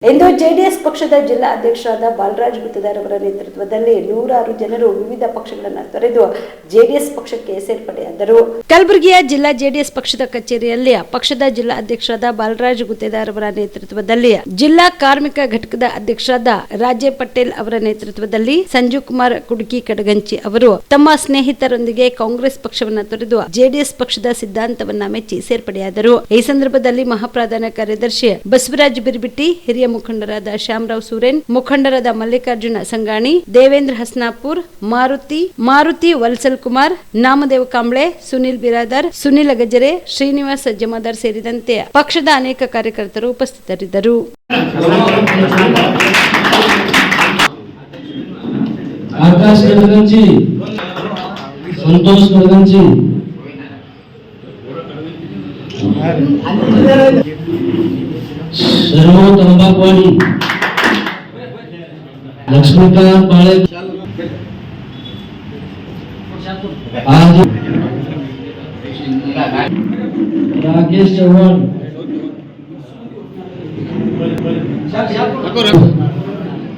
ಇಂದು JDS ಪಕ್ಷದ ಜಿಲ್ಲಾ ಅಧ್ಯಕ್ಷರಾದ ಬಾಲರಾಜ್ ಗುತ್ತೇದಾರ್ ಅವರ ನೇತೃತ್ವದಲ್ಲಿ ನೂರಾರು ಜನರು ವಿವಿಧ ಪಕ್ಷಗಳನ್ನು ತೊರೆದು ಜೆಡಿಎಸ್ ಪಕ್ಷಕ್ಕೆ ಸೇರ್ಪಡೆಯಾದರು. ಕಲಬುರಗಿಯ ಜಿಲ್ಲಾ ಜೆಡಿಎಸ್ ಪಕ್ಷದ ಕಚೇರಿಯಲ್ಲಿ ಪಕ್ಷದ ಜಿಲ್ಲಾ ಅಧ್ಯಕ್ಷರಾದ ಬಾಲರಾಜ್ ಗುತ್ತೇದಾರ್ ಅವರ ನೇತೃತ್ವದಲ್ಲಿ ಜಿಲ್ಲಾ ಕಾರ್ಮಿಕ ಘಟಕದ ಅಧ್ಯಕ್ಷರಾದ ರಾಜೇ ಪಟೇಲ್ ಅವರ ನೇತೃತ್ವದಲ್ಲಿ ಸಂಜೀವ್ ಕುಮಾರ್ ಕುಡುಕಿ ಕಡಗಂಚಿ ಅವರು ತಮ್ಮ ಸ್ನೇಹಿತರೊಂದಿಗೆ ಕಾಂಗ್ರೆಸ್ ಪಕ್ಷವನ್ನು ತೊರೆದು ಜೆಡಿಎಸ್ ಪಕ್ಷದ ಸಿದ್ಧಾಂತವನ್ನ ಮೆಚ್ಚಿ ಸೇರ್ಪಡೆಯಾದರು. ಈ ಸಂದರ್ಭದಲ್ಲಿ ಮಹಾಪ್ರಧಾನ ಕಾರ್ಯದರ್ಶಿ ಬಸವರಾಜ್ ಬಿರ್ಬಿಟ್ಟಿ, ಹಿರಿಯ ಮುಖಂಡರಾದ ಶ್ಯಾಮರಾವ್ ಸೂರೇನ್, ಮುಖಂಡರಾದ ಮಲ್ಲಿಕಾರ್ಜುನ ಸಂಗಾಣಿ, ದೇವೇಂದ್ರ ಹಸ್ನಾಪುರ್, ಮಾರುತಿ ವಲ್ಸಲ್ ಕುಮಾರ್, ನಾಮದೇವ್ ಕಾಂಬ್ಳೆ, ಸುನಿಲ್ ಬಿರಾದರ್, ಸುನಿಲ್ ಗಜರೆ, ಶ್ರೀನಿವಾಸ್ ಜಮಾದಾರ್ ಸೇರಿದಂತೆ ಪಕ್ಷದ ಅನೇಕ ಕಾರ್ಯಕರ್ತರು ಉಪಸ್ಥಿತರಿದ್ದರು. आकाश कड़गंची, संतोष कड़गंची, सर्व तंबाकवाडी, लक्ष्मीकांत बाळे, आज राकेश चव्हाण,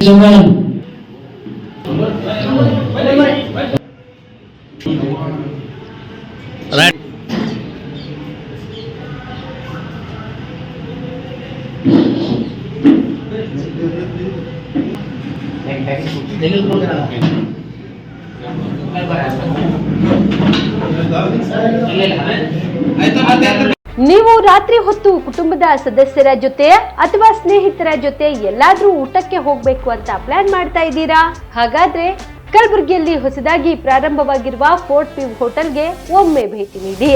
चव्हाण ನೀವು ರಾತ್ರಿ ಹೊತ್ತು ಕುಟುಂಬದ ಸದಸ್ಯರ ಜೊತೆ ಅಥವಾ ಸ್ನೇಹಿತರ ಜೊತೆ ಎಲ್ಲಾದ್ರೂ ಊಟಕ್ಕೆ ಹೋಗ್ಬೇಕು ಅಂತ ಪ್ಲಾನ್ ಮಾಡ್ತಾ ಇದ್ದೀರಾ? ಹಾಗಾದ್ರೆ ಕಲಬುರಗಿಯಲ್ಲಿ ಹೊಸದಾಗಿ ಪ್ರಾರಂಭವಾಗಿರುವ ಫೋರ್ಟ್ ವ್ಯೂ ಹೋಟೆಲ್ಗೆ ಒಮ್ಮೆ ಭೇಟಿ ನೀಡಿ.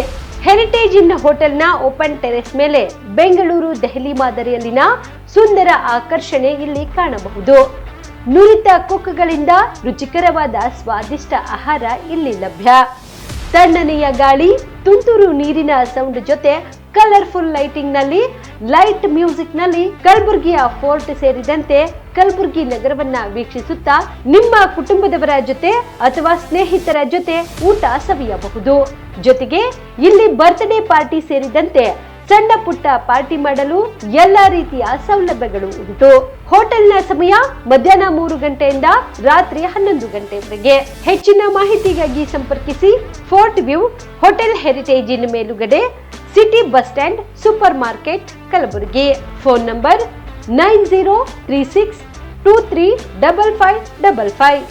ಹೆರಿಟೇಜ್ ಇನ್ ಹೋಟೆಲ್ನ ಓಪನ್ ಟೆರೆಸ್ ಮೇಲೆ ಬೆಂಗಳೂರು ದೆಹಲಿ ಮಾದರಿಯಲ್ಲಿನ ಸುಂದರ ಆಕರ್ಷಣೆ ಇಲ್ಲಿ ಕಾಣಬಹುದು. ನುರಿತ ಕುಕ್ಗಳಿಂದ ರುಚಿಕರವಾದ ಸ್ವಾದಿಷ್ಟ ಆಹಾರ ಇಲ್ಲಿ ಲಭ್ಯ. ತಣ್ಣನೆಯ ಗಾಳಿ, ತುಂತುರು ನೀರಿನ ಸೌಂಡ್ ಜೊತೆ ಕಲರ್ಫುಲ್ ಲೈಟಿಂಗ್ ನಲ್ಲಿ, ಲೈಟ್ ಮ್ಯೂಸಿಕ್ ನಲ್ಲಿ ಕಲಬುರಗಿಯ ಫೋರ್ಟ್ ಸೇರಿದಂತೆ ಕಲಬುರಗಿ ನಗರವನ್ನ ವೀಕ್ಷಿಸುತ್ತಾ ನಿಮ್ಮ ಕುಟುಂಬದವರ ಜೊತೆ ಅಥವಾ ಸ್ನೇಹಿತರ ಜೊತೆ ಊಟ ಸವಿಯಬಹುದು. ಜೊತೆಗೆ ಇಲ್ಲಿ ಬರ್ತ್ಡೇ ಪಾರ್ಟಿ ಸೇರಿದಂತೆ ಸಣ್ಣ ಪುಟ್ಟ ಪಾರ್ಟಿ ಮಾಡಲು ಎಲ್ಲಾ ರೀತಿಯ ಸೌಲಭ್ಯಗಳು ಉಂಟು. ಹೋಟೆಲ್ನ ಸಮಯ ಮಧ್ಯಾಹ್ನ 3 ಗಂಟೆಯಿಂದ ರಾತ್ರಿ 11 ಗಂಟೆವರೆಗೆ. ಹೆಚ್ಚಿನ ಮಾಹಿತಿಗಾಗಿ ಸಂಪರ್ಕಿಸಿ ಫೋರ್ಟ್ ವ್ಯೂ ಹೋಟೆಲ್, ಹೆರಿಟೇಜ್ ಇನ್ ಮೇಲುಗಡೆ, city bus stand, super market, Kalaburagi. Phone number 9036235555.